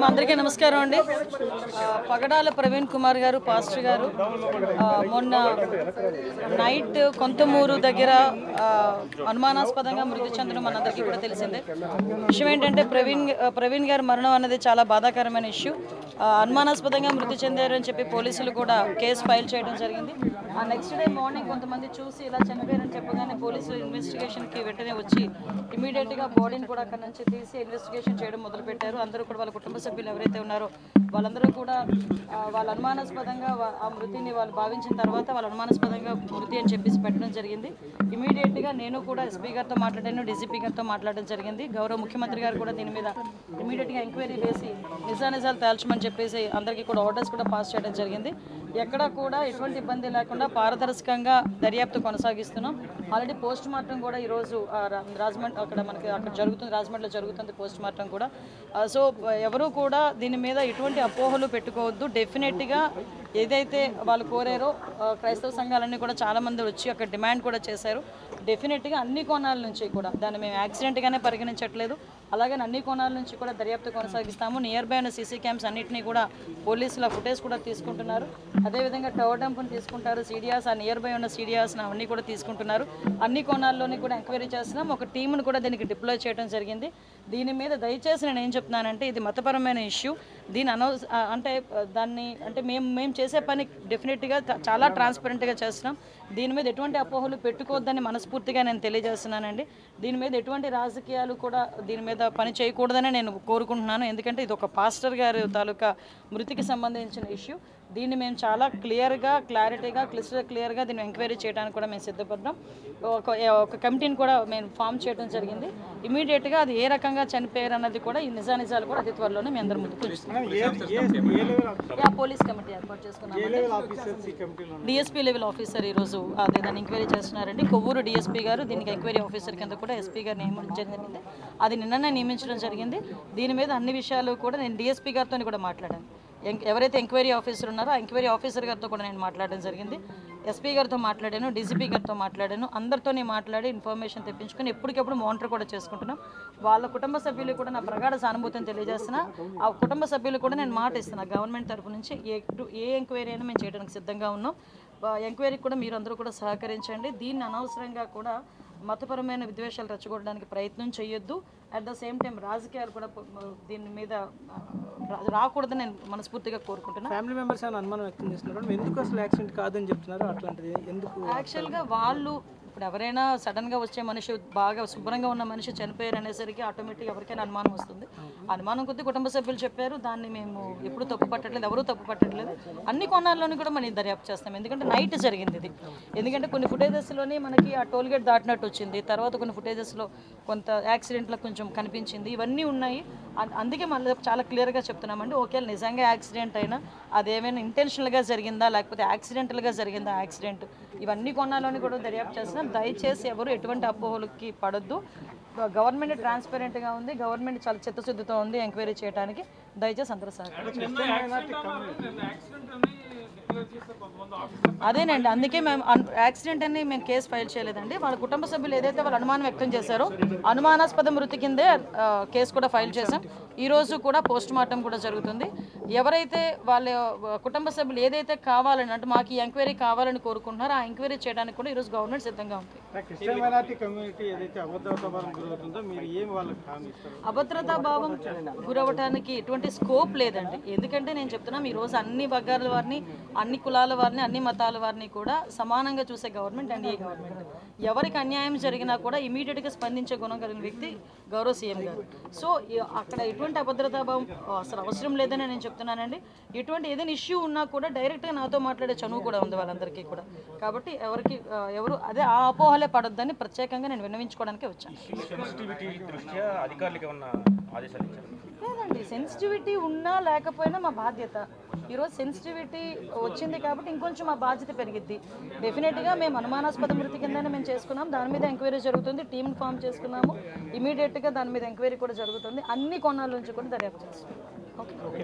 అందరికీ నమస్కారం అండి. పగడాల ప్రవీణ్ కుమార్ గారు పాస్టర్ గారు మొన్న నైట్ కొంతమూరు దగ్గర అనుమానాస్పదంగా మృతి చెందడం మనందరికీ కూడా తెలిసిందే. విషయం ఏంటంటే ప్రవీణ్ గారి మరణం అనేది చాలా బాధాకరమైన ఇష్యూ. అనుమానాస్పదంగా మృతి చెందారని చెప్పి పోలీసులు కూడా కేసు ఫైల్ చేయడం జరిగింది. ఆ నెక్స్ట్ డే మార్నింగ్ కొంతమంది చూసి ఇలా చనిపోయారని చెప్పగానే పోలీసులు ఇన్వెస్టిగేషన్కి వెంటనే వచ్చి ఇమీడియట్గా బాడీని కూడా అక్కడ నుంచి తీసి ఇన్వెస్టిగేషన్ చేయడం మొదలుపెట్టారు. అందరూ కూడా వాళ్ళ కుటుంబ సభ్యులు ఎవరైతే ఉన్నారో వాళ్ళందరూ కూడా వాళ్ళ అనుమానాస్పదంగా ఆ మృతిని వాళ్ళు భావించిన తర్వాత వాళ్ళ అనుమానాస్పదంగా మృతి అని చెప్పేసి పెట్టడం జరిగింది. ఇమీడియట్గా నేను కూడా ఎస్పీ గారితో మాట్లాడాను, డీజీపీ గారితో మాట్లాడడం జరిగింది. గౌరవ ముఖ్యమంత్రి గారు కూడా దీని మీద ఇమీడియట్గా ఎంక్వైరీ వేసి నిజానిజాలు తేల్చమని చెప్పేసి అందరికీ కూడా ఆర్డర్స్ కూడా పాస్ చేయడం జరిగింది. ఎక్కడ కూడా ఎటువంటి ఇబ్బంది లేకుండా పారదర్శకంగా దర్యాప్తు కొనసాగిస్తున్నాం. ఆల్రెడీ పోస్ట్ మార్టం కూడా ఈరోజు రాజమండ్రి అక్కడ జరుగుతుంది, రాజమండ్రిలో జరుగుతుంది పోస్ట్ మార్టం కూడా. సో ఎవరు కూడా దీని మీద ఎటువంటి అపోహలు పెట్టుకోవద్దు. డెఫినెట్గా ఏదైతే వాళ్ళు కోరారో క్రైస్తవ సంఘాలన్నీ కూడా చాలామంది వచ్చి అక్కడ డిమాండ్ కూడా చేశారు. డెఫినెట్గా అన్ని కోణాల నుంచి కూడా దాన్ని మేము యాక్సిడెంట్గానే పరిగణించట్లేదు. అలాగే అన్ని కోణాల నుంచి కూడా దర్యాప్తు కొనసాగిస్తాము. నియర్ బై ఉన్న సీసీ క్యామ్స్ అన్నింటినీ కూడా పోలీసుల ఫుటేజ్ కూడా తీసుకుంటున్నారు. అదేవిధంగా టవర్ డంప్ని తీసుకుంటారు, సీడియాస్ ఆ నియర్ బై ఉన్న సీడియాస్ని అవన్నీ కూడా తీసుకుంటున్నారు. అన్ని కోణాల్లోని కూడా ఎంక్వైరీ చేస్తున్నాం. ఒక టీంను కూడా దీనికి డిప్లాయ్ చేయడం జరిగింది. దీని మీద దయచేసి నేను ఏం చెప్తున్నానంటే ఇది మతపరమైన ఇష్యూ. దీని మేము చేసే పని డెఫినెట్గా చాలా ట్రాన్స్పరెంట్గా చేస్తున్నాం. దీని మీద ఎటువంటి అపోహలు పెట్టుకోవద్దని మనస్ఫూర్తిగా నేను తెలియజేస్తున్నానండి. దీని మీద ఎటువంటి రాజకీయాలు కూడా దీని మీద పని చేయకూడదని నేను కోరుకుంటున్నాను. ఎందుకంటే ఇది ఒక పాస్టర్ గారి తాలూకా మృతికి సంబంధించిన ఇష్యూ. దీన్ని మేము చాలా క్లారిటీగా క్లియర్గా దీన్ని ఎంక్వైరీ చేయడానికి కూడా మేము సిద్ధపడ్డాం. ఒక కమిటీని కూడా మేము ఫామ్ చేయడం జరిగింది. ఇమీడియట్గా అది ఏ రకంగా చనిపోయారు అన్నది కూడా ఈ నిజానిజాలు కూడా అతి త్వరలోనే మీ అందరి ముందుకు పోలీస్ కమిటీ ఏర్పాటు చేసుకున్నాం. డిఎస్పీ లెవెల్ ఆఫీసర్ ఈరోజు అదే దాన్ని ఎంక్వైరీ చేస్తున్నారండి. కొవ్వూరు డిఎస్పీ గారు దీనికి ఎంక్వైరీ ఆఫీసర్ కింద కూడా ఎస్పీ గారు నియమించడం జరిగింది. అది నిన్ననే నియమించడం జరిగింది. దీని మీద అన్ని విషయాలు కూడా నేను డిఎస్పీ గారితో కూడా మాట్లాడాను. ఎవరైతే ఎంక్వైరీ ఆఫీసర్ ఉన్నారో ఆ ఎంక్వైరీ ఆఫీసర్ గారితో కూడా నేను మాట్లాడడం జరిగింది. ఎస్పీ గారితో మాట్లాడాను, డీజీపీ గారితో మాట్లాడాను. అందరితోనే మాట్లాడి ఇన్ఫర్మేషన్ తెప్పించుకొని ఎప్పటికప్పుడు మానిటర్ కూడా చేసుకుంటున్నాం. వాళ్ళ కుటుంబ సభ్యులు కూడా నా ప్రగాఢ సానుభూతిని తెలియజేస్తున్నా. ఆ కుటుంబ సభ్యులు కూడా నేను మాట ఇస్తున్నా గవర్నమెంట్ తరఫు నుంచి ఏ ఎంక్వైరీ అయినా మేము చేయడానికి సిద్ధంగా ఉన్నాం. ఎంక్వైరీకి కూడా మీరు అందరూ కూడా సహకరించండి. దీన్ని అనవసరంగా కూడా మతపరమైన విద్వేషాలు రెచ్చగొట్టడానికి ప్రయత్నం చేయొద్దు. అట్ ద సేమ్ టైం రాజకీయాలు కూడా దీని మీద రాకూడదని నేను మనస్ఫూర్తిగా కోరుకుంటున్నాను. ఫ్యామిలీ మెంబర్స్ అని అనుమానం వ్యక్తం చేస్తున్నారు. ఎందుకు అసలు యాక్సిడెంట్ కాదని చెప్తున్నారు? అట్లాంటిది ఎందుకు? యాక్చువల్గా వాళ్ళు ఇప్పుడు ఎవరైనా సడన్గా వచ్చే మనిషి బాగా శుభ్రంగా ఉన్న మనిషి చనిపోయారు అనేసరికి ఆటోమేటిక్గా ఎవరికైనా అనుమానం వస్తుంది. అనుమానం కొద్దీ కుటుంబ సభ్యులు చెప్పారు. దాన్ని మేము ఎప్పుడు తప్పు పట్టట్లేదు, ఎవరూ తప్పు పట్టట్లేదు. అన్ని కోణాల్లోని కూడా మనం దర్యాప్తు చేస్తాం. ఎందుకంటే నైట్ జరిగింది ఇది. ఎందుకంటే కొన్ని ఫుటేజెస్లోనే మనకి ఆ టోల్గేట్ దాటినట్టు వచ్చింది. తర్వాత కొన్ని ఫుటేజెస్లో కొంత యాక్సిడెంట్లో కొంచెం కనిపించింది. ఇవన్నీ ఉన్నాయి. అందుకే మళ్ళీ చాలా క్లియర్గా చెప్తున్నామండి. ఒకవేళ నిజంగా యాక్సిడెంట్ అయినా అదేమైనా ఇంటెన్షనల్గా జరిగిందా లేకపోతే యాక్సిడెంటల్గా జరిగిందా యాక్సిడెంట్, ఇవన్నీ కోణాల్లోని కూడా దర్యాప్తు చేస్తున్నాం. దయచేసి ఎవరు ఎటువంటి అపోహలకి పడొద్దు. గవర్నమెంట్ ట్రాన్స్పరెంట్గా ఉంది, గవర్నమెంట్ చాలా చిత్తశుద్ధితో ఉంది ఎంక్వైరీ చేయడానికి. దయచేసి అందరూ అదేనండి. అందుకే మేము యాక్సిడెంట్ అని మేము కేసు ఫైల్ చేయలేదండి. వాళ్ళ కుటుంబ సభ్యులు ఏదైతే వాళ్ళు అనుమానం వ్యక్తం చేశారో అనుమానాస్పద మృతి కిందే కేసు కూడా ఫైల్ చేశాం. ఈరోజు కూడా పోస్ట్ మార్టం కూడా జరుగుతుంది. ఎవరైతే వాళ్ళ కుటుంబ సభ్యులు ఏదైతే కావాలని అంటే మాకు ఈ ఎంక్వైరీ కావాలని కోరుకుంటున్నారో ఆ ఎంక్వైరీ చేయడానికి కూడా ఈరోజు గవర్నమెంట్ సిద్ధంగా ఉంది. అభద్రతా భావం గురవడానికి ఎటువంటి స్కోప్ లేదండి. ఎందుకంటే నేను చెప్తున్నా ఈరోజు అన్ని వర్గాల వారిని, అన్ని కులాల వారిని, అన్ని మతాల వారిని కూడా సమానంగా చూసే గవర్నమెంట్ అండ్ ఈ గవర్నమెంట్. ఎవరికి అన్యాయం జరిగినా కూడా ఇమీడియట్గా స్పందించే గుణం కలిగిన వ్యక్తి గౌరవ సీఎం గారు. సో అక్కడ ఎటువంటి అభద్రతా భావం అసలు అవసరం లేదని నేను చెప్తున్నానండి. ఎటువంటి ఏదైనా ఇష్యూ ఉన్నా కూడా డైరెక్ట్గా నాతో మాట్లాడే చనువు కూడా ఉంది వాళ్ళందరికీ కూడా. కాబట్టి ఎవరు అదే ఆ అపోహలే పడొద్దని ప్రత్యేకంగా నేను విన్నవించుకోవడానికి వచ్చాను. లేదండి, సెన్సిటివిటీ ఉన్నా లేకపోయినా మా బాధ్యత. ఈరోజు సెన్సిటివిటీ వచ్చింది కాబట్టి ఇంకొంచెం మా బాధ్యత పెరిగిద్ది. డెఫినెట్గా మేము అనుమానాస్పద మృతి కిందనే మేము చేసుకున్నాం. దాని మీద ఎంక్వైరీ జరుగుతుంది. టీమ్ ఫామ్ చేసుకున్నాము. ఇమీడియట్గా దాని మీద ఎంక్వైరీ కూడా జరుగుతుంది. అన్ని కోణాల నుంచి కూడా దర్యాప్తు చేస్తున్నాం. ఓకే.